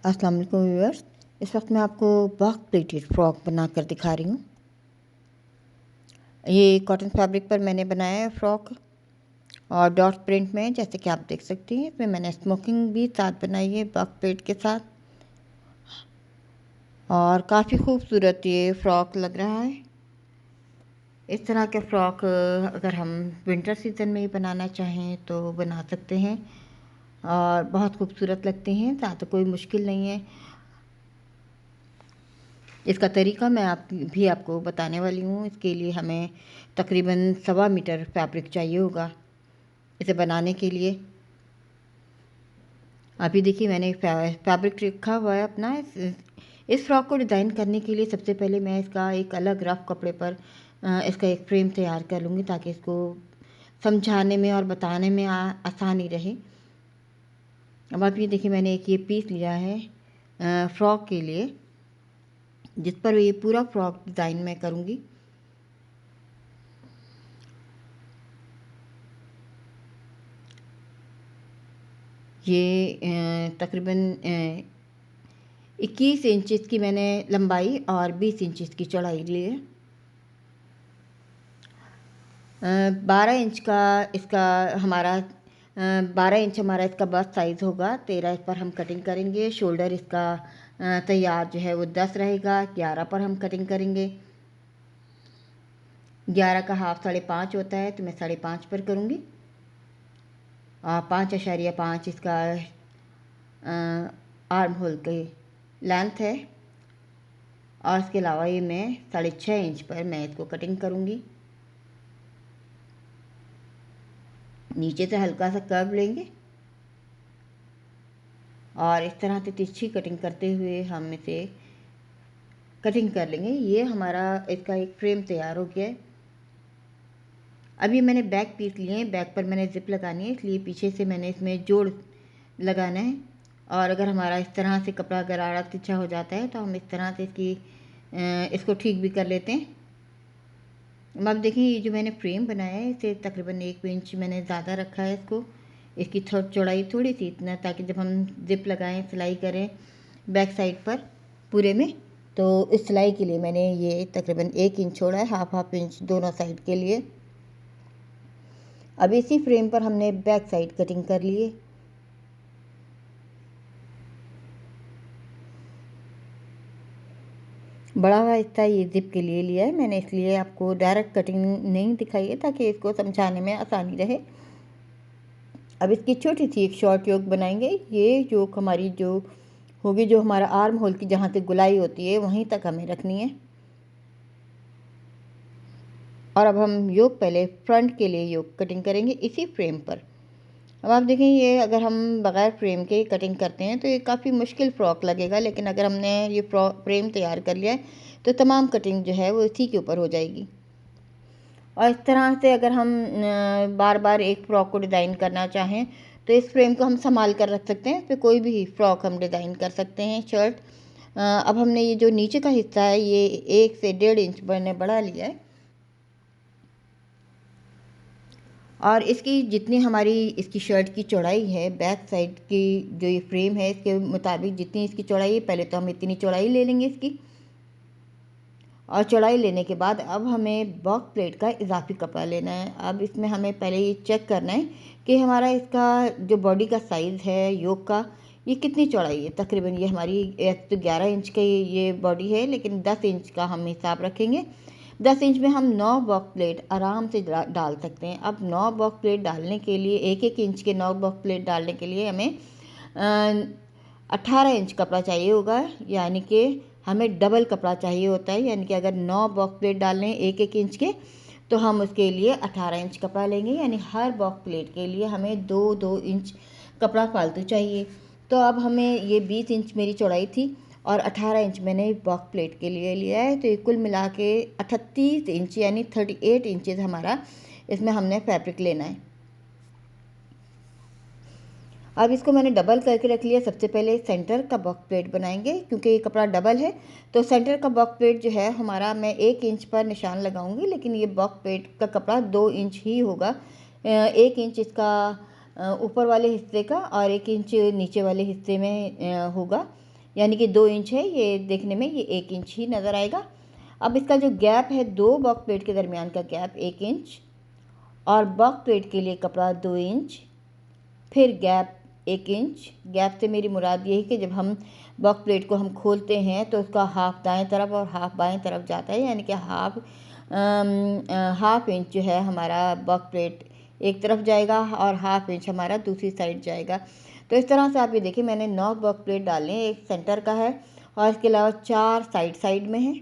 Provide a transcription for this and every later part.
अस्सलाम वालेकुम व्यूअर्स। इस वक्त मैं आपको बॉक्स प्लेटेड फ्रॉक बना कर दिखा रही हूँ। ये कॉटन फैब्रिक पर मैंने बनाया है फ्रॉक और डॉट प्रिंट में, जैसे कि आप देख सकती हैं। इसमें मैंने स्मोकिंग भी साथ बनाई है बॉक्स प्लेट के साथ, और काफ़ी खूबसूरत ये फ़्रॉक लग रहा है। इस तरह के फ़्रॉक अगर हम विंटर सीज़न में ही बनाना चाहें तो बना सकते हैं, और बहुत खूबसूरत लगते हैं, ज़्यादा कोई मुश्किल नहीं है। इसका तरीका मैं आपको बताने वाली हूँ। इसके लिए हमें तकरीबन 1.25 मीटर फैब्रिक चाहिए होगा इसे बनाने के लिए। अभी देखिए मैंने फैब्रिक रखा हुआ है अपना। इस फ्रॉक को डिज़ाइन करने के लिए सबसे पहले मैं इसका एक अलग रफ़ कपड़े पर इसका एक फ्रेम तैयार कर लूँगी, ताकि इसको समझाने में और बताने में आसानी रहे। अब आप ये देखिए, मैंने एक ये पीस लिया है फ्रॉक के लिए, जिस पर ये पूरा फ्रॉक डिज़ाइन मैं करूँगी। ये तकरीबन 21 इंच की मैंने लंबाई और 20 इंच की चौड़ाई ली है। 12 इंच का इसका हमारा 12 इंच हमारा इसका बस्ट साइज़ होगा। 13 इस पर हम कटिंग करेंगे। शोल्डर इसका तैयार जो है वो 10 रहेगा। 11 पर हम कटिंग करेंगे। 11 का हाफ 5.5 होता है, तो मैं 5.5 पर करूँगी। और 5.5 इसका आर्म होल की लेंथ है, और इसके अलावा ये मैं 6.5 इंच पर मैं इसको कटिंग करूँगी। नीचे से हल्का सा कर्व लेंगे और इस तरह से तिरछी कटिंग करते हुए हम इसे कटिंग कर लेंगे। ये हमारा इसका एक फ्रेम तैयार हो गया है। अभी मैंने बैक पीस लिए हैं। बैक पर मैंने जिप लगानी है, इसलिए पीछे से मैंने इसमें जोड़ लगाना है। और अगर हमारा इस तरह से कपड़ा अगर आड़ा तिरछा हो जाता है तो हम इस तरह से इसको ठीक भी कर लेते हैं। अब देखिए, ये जो मैंने फ्रेम बनाया है इसे तकरीबन 1 इंच मैंने ज़्यादा रखा है इसको। इसकी चौड़ाई थोड़ी सी इतना, ताकि जब हम जिप लगाएं, सिलाई करें बैक साइड पर पूरे में, तो इस सिलाई के लिए मैंने ये तकरीबन 1 इंच छोड़ा है, हाफ इंच दोनों साइड के लिए। अब इसी फ्रेम पर हमने बैक साइड कटिंग कर लिए। बड़ा हुआ हिस्सा ये जिप के लिए लिया है मैंने, इसलिए आपको डायरेक्ट कटिंग नहीं दिखाई है, ताकि इसको समझाने में आसानी रहे। अब इसकी छोटी सी एक शॉर्ट योक बनाएंगे। ये योक हमारी जो होगी, जो हमारा आर्म होल की जहाँ से गुलाई होती है वहीं तक हमें रखनी है। और अब हम योक पहले फ्रंट के लिए योक कटिंग करेंगे इसी फ्रेम पर। अब आप देखें, ये अगर हम बग़ैर फ्रेम के कटिंग करते हैं तो ये काफ़ी मुश्किल फ़्रॉक लगेगा, लेकिन अगर हमने ये फ्रेम तैयार कर लिया है तो तमाम कटिंग जो है वो इसी के ऊपर हो जाएगी। और इस तरह से अगर हम बार बार एक फ़्रॉक को डिज़ाइन करना चाहें तो इस फ्रेम को हम संभाल कर रख सकते हैं। इस पर कोई भी फ़्रॉक हम डिज़ाइन कर सकते हैं, शर्ट। अब हमने ये जो नीचे का हिस्सा है ये 1 से 1.5 इंच मैंने बढ़ा लिया है, और इसकी जितनी हमारी इसकी शर्ट की चौड़ाई है, बैक साइड की जो ये फ्रेम है इसके मुताबिक जितनी इसकी चौड़ाई है, पहले तो हम इतनी चौड़ाई ले लेंगे इसकी। और चौड़ाई लेने के बाद अब हमें बॉक्स प्लेट का इजाफी कपड़ा लेना है। अब इसमें हमें पहले ये चेक करना है कि हमारा इसका जो बॉडी का साइज़ है योक का, ये कितनी चौड़ाई है। तकरीबन ये हमारी तो 11 इंच की ये बॉडी है, लेकिन 10 इंच का हम हिसाब रखेंगे। 10 इंच में हम 9 बॉक्स प्लेट आराम से डाल सकते हैं। अब 9 बॉक्स प्लेट डालने के लिए, 1-1 इंच के 9 बॉक्स प्लेट डालने के लिए हमें 18 इंच कपड़ा चाहिए होगा, यानी कि हमें डबल कपड़ा चाहिए होता है। यानी कि अगर 9 बॉक्स प्लेट डालने 1-1 इंच के, तो हम उसके लिए 18 इंच कपड़ा लेंगे। यानी हर बॉक्स प्लेट के लिए हमें 2-2 इंच कपड़ा फालतू चाहिए। तो अब हमें ये 20 इंच मेरी चौड़ाई थी और 18 इंच मैंने बॉक्स प्लेट के लिए लिया है, तो ये कुल मिला के 38 इंच यानी 38 इंचज़ हमारा इसमें हमने फैब्रिक लेना है। अब इसको मैंने डबल करके रख लिया। सबसे पहले सेंटर का बॉक्स प्लेट बनाएंगे, क्योंकि ये कपड़ा डबल है। तो सेंटर का बॉक्स प्लेट जो है हमारा, मैं 1 इंच पर निशान लगाऊंगी, लेकिन ये बॉक्स प्लेट का कपड़ा 2 इंच ही होगा। 1 इंच इसका ऊपर वाले हिस्से का और 1 इंच नीचे वाले हिस्से में होगा। यानी कि 2 इंच है, ये देखने में ये 1 इंच ही नज़र आएगा। अब इसका जो गैप है, 2 बॉक्स प्लेट के दरमियान का गैप 1 इंच, और बॉक्स प्लेट के लिए कपड़ा 2 इंच, फिर गैप 1 इंच। गैप से मेरी मुराद ये है कि जब हम बॉक्स प्लेट को हम खोलते हैं तो उसका हाफ दाएं तरफ और हाफ बाएं तरफ जाता है, यानी कि हाफ इंच जो है हमारा बॉक्स प्लेट एक तरफ जाएगा और हाफ इंच हमारा दूसरी साइड जाएगा। तो इस तरह से आप ये देखिए, मैंने 9 बॉक्स प्लेट डाले हैं, एक सेंटर का है और इसके अलावा 4 साइड में हैं।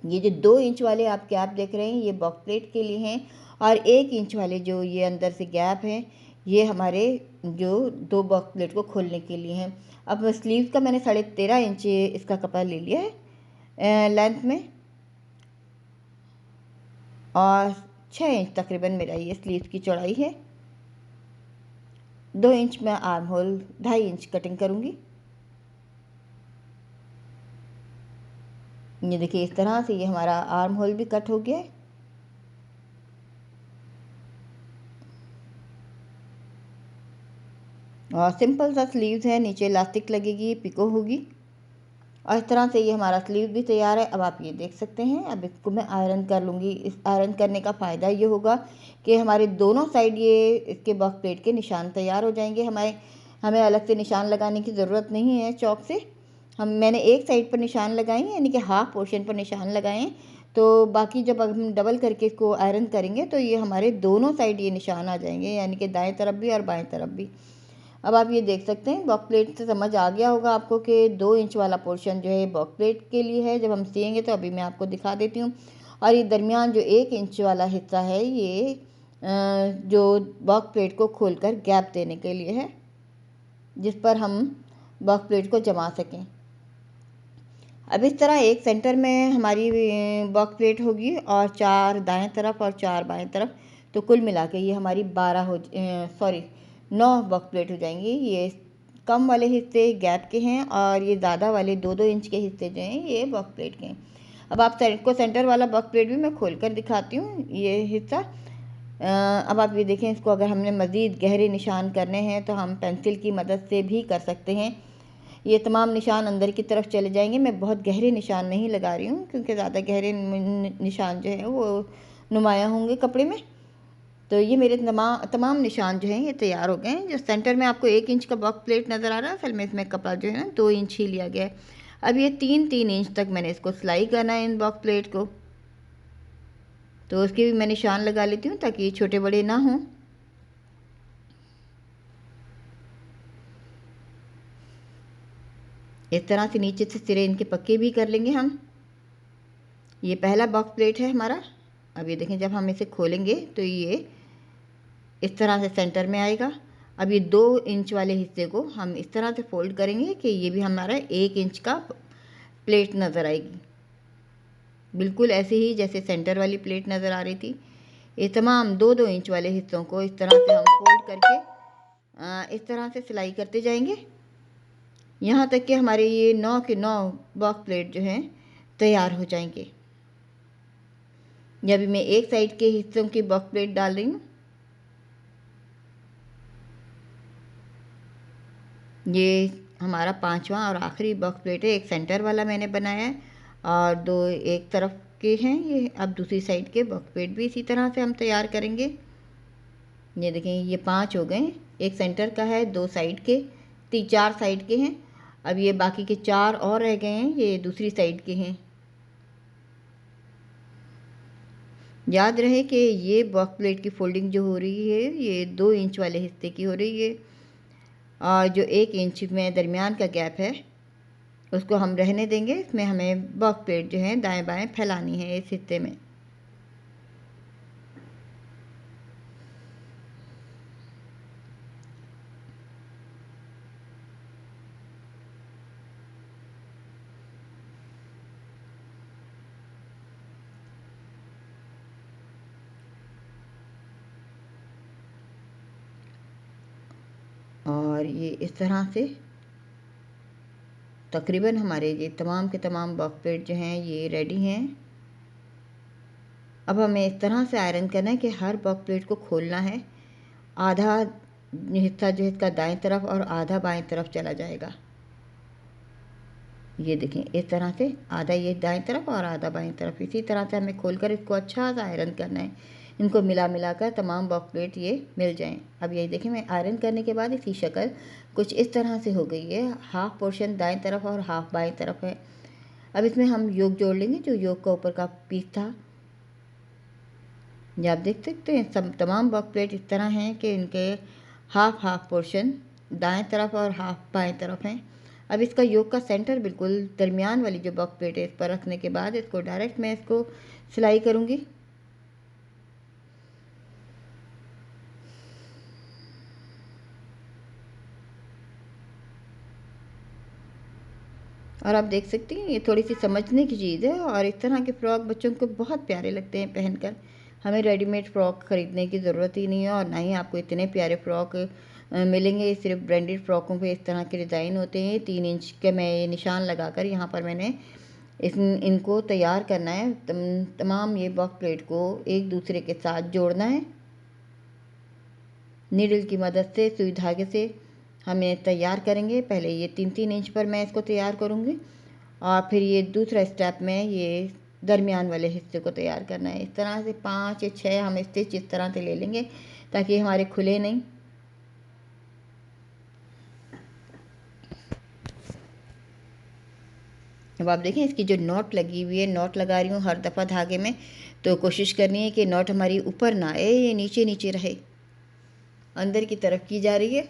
ये जो 2 इंच वाले आप गैप देख रहे हैं, ये बॉक्स प्लेट के लिए हैं, और 1 इंच वाले जो ये अंदर से गैप हैं, ये हमारे जो 2 बॉक्स प्लेट को खोलने के लिए हैं। अब स्लीव का मैंने 13.5 इंच इसका कपड़ा ले लिया है लेंथ में, और 6 इंच तकरीबन मेरा ये स्लीव की चौड़ाई है। 2 इंच में आर्म होल 2.5 इंच कटिंग करूँगी। ये देखिए, इस तरह से ये हमारा आर्म होल भी कट हो गया है। और सिंपल सा स्लीव्स है, नीचे इलास्टिक लगेगी, पिको होगी, और इस तरह से ये हमारा स्लीव भी तैयार है। अब आप ये देख सकते हैं, अब इसको मैं आयरन कर लूँगी। इस आयरन करने का फ़ायदा ये होगा कि हमारे दोनों साइड ये इसके बॉक्स प्लेट के निशान तैयार हो जाएंगे। हमें अलग से निशान लगाने की ज़रूरत नहीं है चॉक से। मैंने एक साइड पर निशान लगाए हैं, यानी कि हाफ पोर्शन पर निशान लगाए हैं, तो बाकी जब हम डबल करके इसको आयरन करेंगे तो ये हमारे दोनों साइड ये निशान आ जाएंगे, यानी कि दाएं तरफ भी और बाएं तरफ भी। अब आप ये देख सकते हैं, बॉक्स प्लेट से समझ आ गया होगा आपको कि 2 इंच वाला पोर्शन जो है बॉक्स प्लेट के लिए है। जब हम सिएंगे तो अभी मैं आपको दिखा देती हूँ। और ये दरमियान जो 1 इंच वाला हिस्सा है, ये जो बॉक्स प्लेट को खोलकर गैप देने के लिए है, जिस पर हम बॉक्स प्लेट को जमा सकें। अब इस तरह एक सेंटर में हमारी बॉक्स प्लेट होगी और 4 दाएं तरफ और 4 बाएं तरफ, तो कुल मिला के ये हमारी 9 बॉक्स प्लेट हो जाएंगी। ये कम वाले हिस्से गैप के हैं और ये ज़्यादा वाले 2-2 इंच के हिस्से जो हैं ये बॉक्स प्लेट के हैं। अब आप सेंटर वाला बॉक्स प्लेट भी मैं खोल कर दिखाती हूँ, ये हिस्सा। अब आप ये देखें, इसको अगर हमने मज़ीद गहरे निशान करने हैं तो हम पेंसिल की मदद से भी कर सकते हैं। ये तमाम निशान अंदर की तरफ चले जाएंगे। मैं बहुत गहरे निशान नहीं लगा रही हूँ, क्योंकि ज़्यादा गहरे निशान जो है वो नुमायाँ होंगे कपड़े में। तो ये मेरे तमाम निशान जो हैं ये तैयार हो गए हैं। जो सेंटर में आपको 1 इंच का बॉक्स प्लेट नज़र आ रहा है, असल में इसमें कपड़ा जो है ना 2 इंच ही लिया गया है। अब ये 3-3 इंच तक मैंने इसको सिलाई करना है इन बॉक्स प्लेट को, तो उसके भी मैं निशान लगा लेती हूँ ताकि ये छोटे बड़े ना हों। इस तरह से नीचे से सिरे इनके पक्के भी कर लेंगे हम। ये पहला बॉक्स प्लेट है हमारा। अब ये देखें, जब हम इसे खोलेंगे तो ये इस तरह से सेंटर में आएगा। अब ये 2 इंच वाले हिस्से को हम इस तरह से फोल्ड करेंगे कि ये भी हमारा 1 इंच का प्लेट नज़र आएगी, बिल्कुल ऐसे ही जैसे सेंटर वाली प्लेट नज़र आ रही थी। ये तमाम 2-2 इंच वाले हिस्सों को इस तरह से हम फोल्ड करके इस तरह से सिलाई करते जाएंगे, यहाँ तक कि हमारे ये 9 के 9 बॉक्स प्लेट जो हैं तैयार हो जाएंगे। ये अभी मैं एक साइड के हिस्सों की बॉक्स प्लेट डाल रही हूँ। ये हमारा 5वां और आखिरी बॉक्स प्लेट है। एक सेंटर वाला मैंने बनाया है और 2 एक तरफ के हैं। ये अब दूसरी साइड के बॉक्स प्लेट भी इसी तरह से हम तैयार करेंगे। ये देखें, ये 5 हो गए। एक सेंटर का है, 2 साइड के, 4 साइड के हैं। अब ये बाकी के 4 और रह गए हैं, ये दूसरी साइड के हैं। याद रहे कि ये बॉक्स प्लेट की फोल्डिंग जो हो रही है ये 2 इंच वाले हिस्से की हो रही है, और जो 1 इंच में दरमियान का गैप है उसको हम रहने देंगे। इसमें हमें बॉक्स प्लेट जो है दाएं बाएं फैलानी है इस हिस्से में। और ये इस तरह से तकरीबन हमारे ये तमाम के तमाम बॉक्स प्लेट जो हैं ये रेडी हैं। अब हमें इस तरह से आयरन करना है कि हर बॉक्स प्लेट को खोलना है। आधा हिस्सा जो है इसका दाएं तरफ और आधा बाएं तरफ चला जाएगा। ये देखें इस तरह से आधा ये दाएं तरफ और आधा बाएं तरफ, इसी तरह से हमें खोलकर इसको अच्छा सा आयरन करना है। इनको मिला कर तमाम बॉक्स प्लेट ये मिल जाएं। अब ये देखें मैं आयरन करने के बाद इसकी शक्ल कुछ इस तरह से हो गई है। हाफ पोर्शन दाएं तरफ और हाफ बाएं तरफ है। अब इसमें हम योग जोड़ लेंगे, जो योग का ऊपर का पीस था। ये आप देख सकते हैं सब तमाम बॉक्स प्लेट इस तरह हैं कि इनके हाफ पोर्शन दाएं तरफ और हाफ बाएं तरफ हैं। अब इसका योग का सेंटर बिल्कुल दरमियान वाली जो बॉक्स प्लेट है इस पर रखने के बाद इसको डायरेक्ट मैं इसको सिलाई करूँगी। और आप देख सकती हैं ये थोड़ी सी समझने की चीज़ है, और इस तरह के फ़्रॉक बच्चों को बहुत प्यारे लगते हैं पहनकर। हमें रेडीमेड फ़्रॉक ख़रीदने की ज़रूरत ही नहीं है, और ना ही आपको इतने प्यारे फ़्रॉक मिलेंगे। सिर्फ ब्रांडेड फ़्रॉकों पे इस तरह के डिज़ाइन होते हैं। 3 इंच के मैं ये निशान लगाकर यहाँ पर मैंने इनको तैयार करना है। तमाम ये बॉक्स प्लेट को एक दूसरे के साथ जोड़ना है। नीडल की मदद से, सुई धागे से हमें तैयार करेंगे। पहले ये 3-3 इंच पर मैं इसको तैयार करूँगी, और फिर ये दूसरा स्टेप में ये दरमियान वाले हिस्से को तैयार करना है। इस तरह से 5 या 6 हम स्टिच इस तरह से ले लेंगे ताकि हमारे खुले नहीं। अब आप देखें इसकी जो नॉट लगी हुई है, नॉट लगा रही हूँ हर दफ़ा धागे में, तो कोशिश करनी है कि नॉट हमारी ऊपर ना आए, ये नीचे नीचे रहे, अंदर की तरफ की जा रही है।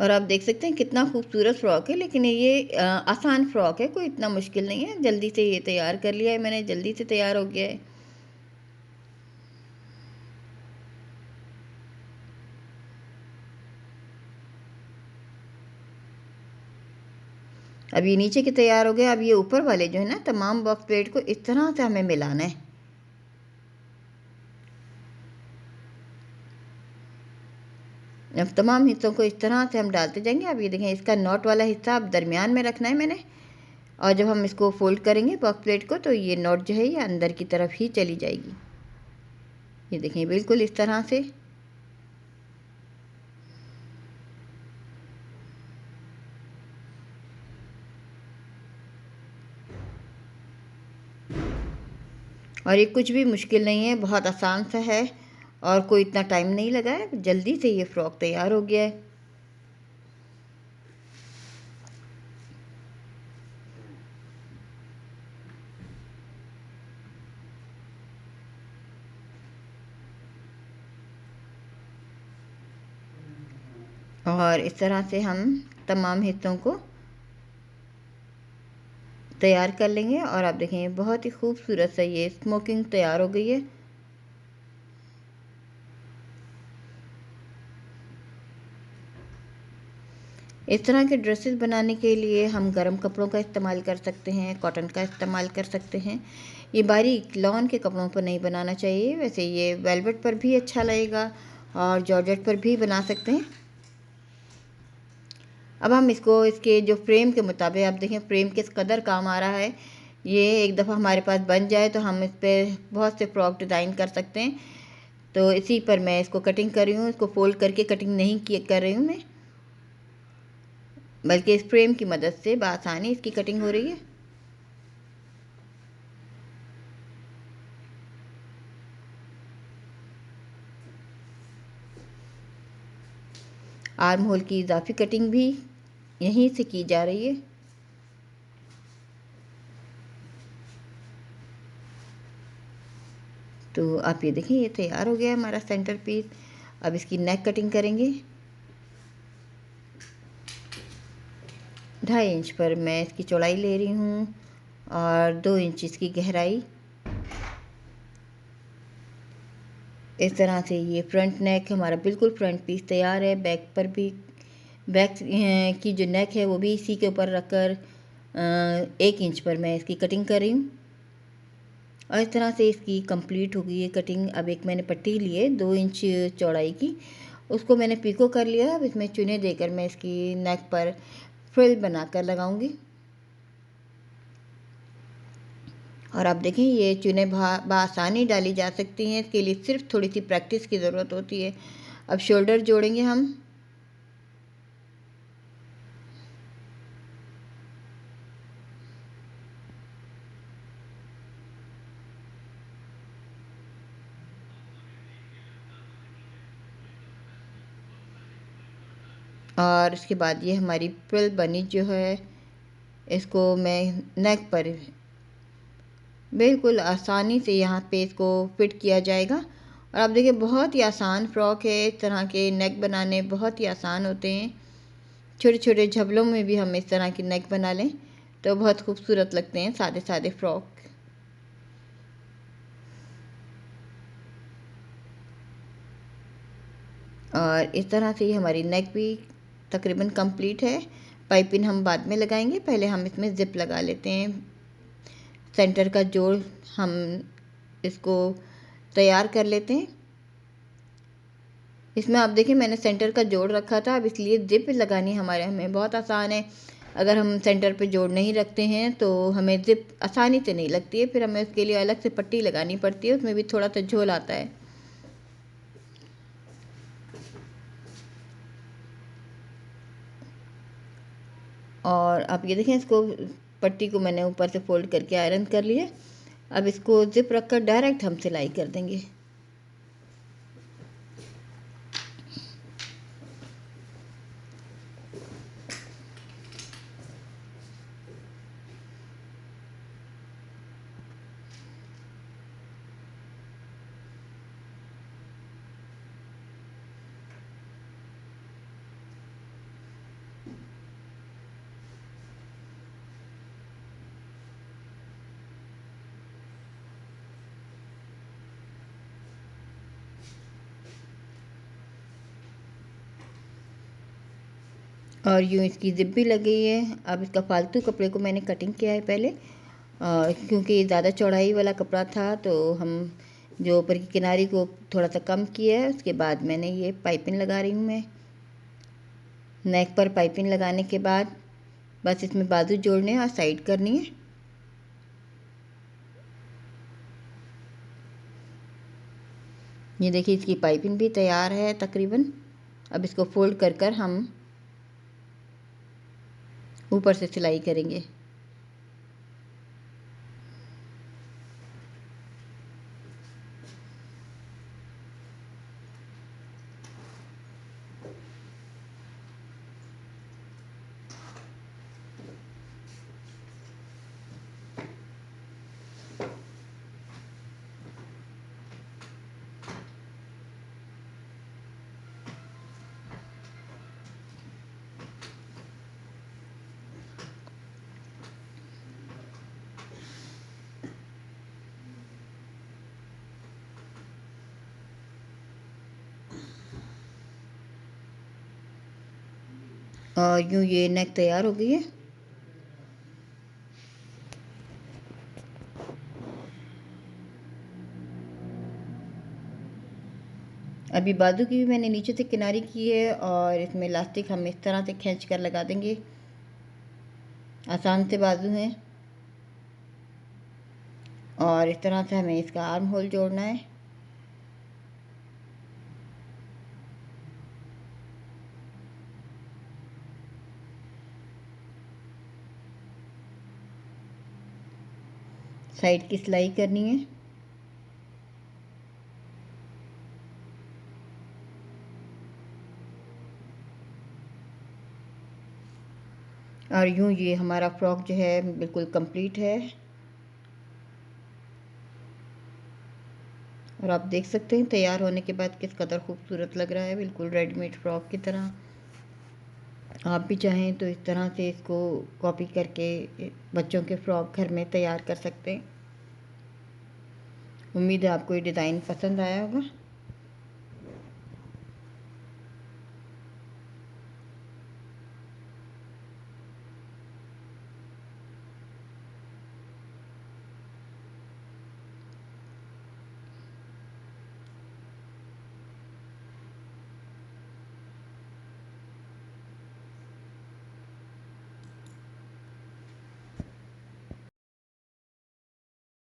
और आप देख सकते हैं कितना खूबसूरत फ़्रॉक है। लेकिन ये आसान फ़्रॉक है, कोई इतना मुश्किल नहीं है। जल्दी से ये तैयार कर लिया है मैंने, जल्दी से तैयार हो गया है। अब ये नीचे के तैयार हो गया। अब ये ऊपर वाले जो है ना तमाम बॉक्स प्लेट को इस तरह से हमें मिलाना है। अब तमाम हिस्सों को इस तरह से हम डालते जाएंगे। अब ये देखें इसका नॉट वाला हिस्सा अब दरमियान में रखना है मैंने, और जब हम इसको फोल्ड करेंगे बॉक्स प्लेट को तो ये नॉट जो है ये अंदर की तरफ ही चली जाएगी। ये देखें बिल्कुल इस तरह से। और ये कुछ भी मुश्किल नहीं है, बहुत आसान सा है, और कोई इतना टाइम नहीं लगा है। जल्दी से ये फ़्रॉक तैयार हो गया है। और इस तरह से हम तमाम हिस्सों को तैयार कर लेंगे। और आप देखें बहुत ही खूबसूरत सा ये स्मोकिंग तैयार हो गई है। इस तरह के ड्रेसेस बनाने के लिए हम गर्म कपड़ों का इस्तेमाल कर सकते हैं, कॉटन का इस्तेमाल कर सकते हैं। ये बारीक लॉन के कपड़ों पर नहीं बनाना चाहिए। वैसे ये वेलवेट पर भी अच्छा लगेगा और जॉर्जेट पर भी बना सकते हैं। अब हम इसको इसके जो फ्रेम के मुताबिक, आप देखें फ्रेम किस कदर काम आ रहा है। ये एक दफ़ा हमारे पास बन जाए तो हम इस पर बहुत से फ्रॉक डिज़ाइन कर सकते हैं। तो इसी पर मैं इसको कटिंग कर रही हूँ। इसको फोल्ड करके कटिंग नहीं कर रही हूँ मैं, बल्कि इस फ्रेम की मदद से बआसानी इसकी कटिंग हो रही है। आर्म होल की इजाफी कटिंग भी यहीं से की जा रही है। तो आप ये देखें ये तैयार हो गया है हमारा सेंटर पीस। अब इसकी नेक कटिंग करेंगे। 2.5 इंच पर मैं इसकी चौड़ाई ले रही हूँ, और 2 इंच इसकी गहराई। इस तरह से ये फ्रंट नेक हमारा बिल्कुल फ्रंट पीस तैयार है। बैक पर भी, बैक की जो नेक है वो भी इसी के ऊपर रखकर 1 इंच पर मैं इसकी कटिंग कर रही हूँ। और इस तरह से इसकी कंप्लीट हो गई है कटिंग। अब एक मैंने पट्टी ली है 2 इंच चौड़ाई की, उसको मैंने पीको कर लिया। अब इसमें चुने देकर मैं इसकी नेक पर फ्रिल बनाकर लगाऊंगी। और आप देखें ये चुने बआसानी डाली जा सकती हैं। इसके लिए सिर्फ थोड़ी सी प्रैक्टिस की ज़रूरत होती है। अब शोल्डर जोड़ेंगे हम। और उसके बाद ये हमारी फ्रिल बनी जो है, इसको मैं नेक पर बिल्कुल आसानी से यहाँ पे इसको फिट किया जाएगा। और आप देखिए बहुत ही आसान फ़्रॉक है, इस तरह के नेक बनाने बहुत ही आसान होते हैं। छोटे छोटे झबलों में भी हम इस तरह की नेक बना लें तो बहुत खूबसूरत लगते हैं सादे सादे फ़्रॉक। और इस तरह से ही हमारी नेक भी तकरीबन कंप्लीट है। पाइपिंग हम बाद में लगाएंगे, पहले हम इसमें ज़िप लगा लेते हैं। सेंटर का जोड़ हम इसको तैयार कर लेते हैं। इसमें आप देखिए मैंने सेंटर का जोड़ रखा था, अब इसलिए ज़िप लगानी हमें बहुत आसान है। अगर हम सेंटर पे जोड़ नहीं रखते हैं तो हमें ज़िप आसानी से नहीं लगती है, फिर हमें उसके लिए अलग से पट्टी लगानी पड़ती है, उसमें भी थोड़ा सा झोल आता है। और आप ये देखें, इसको पट्टी को मैंने ऊपर से फोल्ड करके आयरन कर लिया। अब इसको ज़िप रख कर डायरेक्ट हम सिलाई कर देंगे। और यूँ इसकी ज़िप भी लग गई है। अब इसका फालतू कपड़े को मैंने कटिंग किया है पहले, क्योंकि ज़्यादा चौड़ाई वाला कपड़ा था तो हम जो ऊपर की किनारी को थोड़ा सा कम किया है। उसके बाद मैंने ये पाइपिंग लगा रही हूँ मैं। नेक पर पाइपिंग लगाने के बाद बस इसमें बाजू जोड़ने और साइड करनी है। ये देखिए इसकी पाइपिंग भी तैयार है तकरीबन। अब इसको फोल्ड कर कर हम ऊपर से सिलाई करेंगे। और यूँ ये नेक तैयार हो गई है। अभी बाजू की भी मैंने नीचे से किनारी की है और इसमें इलास्टिक हम इस तरह से खींच कर लगा देंगे। आसान से बाजू हैं और इस तरह से हमें इसका आर्म होल जोड़ना है। साइड की सिलाई करनी है। और यूँ ये हमारा फ्रॉक जो है बिल्कुल कंप्लीट है। और आप देख सकते हैं तैयार होने के बाद किस कदर खूबसूरत लग रहा है, बिल्कुल रेडीमेड फ्रॉक की तरह। आप भी चाहें तो इस तरह से इसको कॉपी करके बच्चों के फ्रॉक घर में तैयार कर सकते हैं। उम्मीद है आपको ये डिज़ाइन पसंद आया होगा।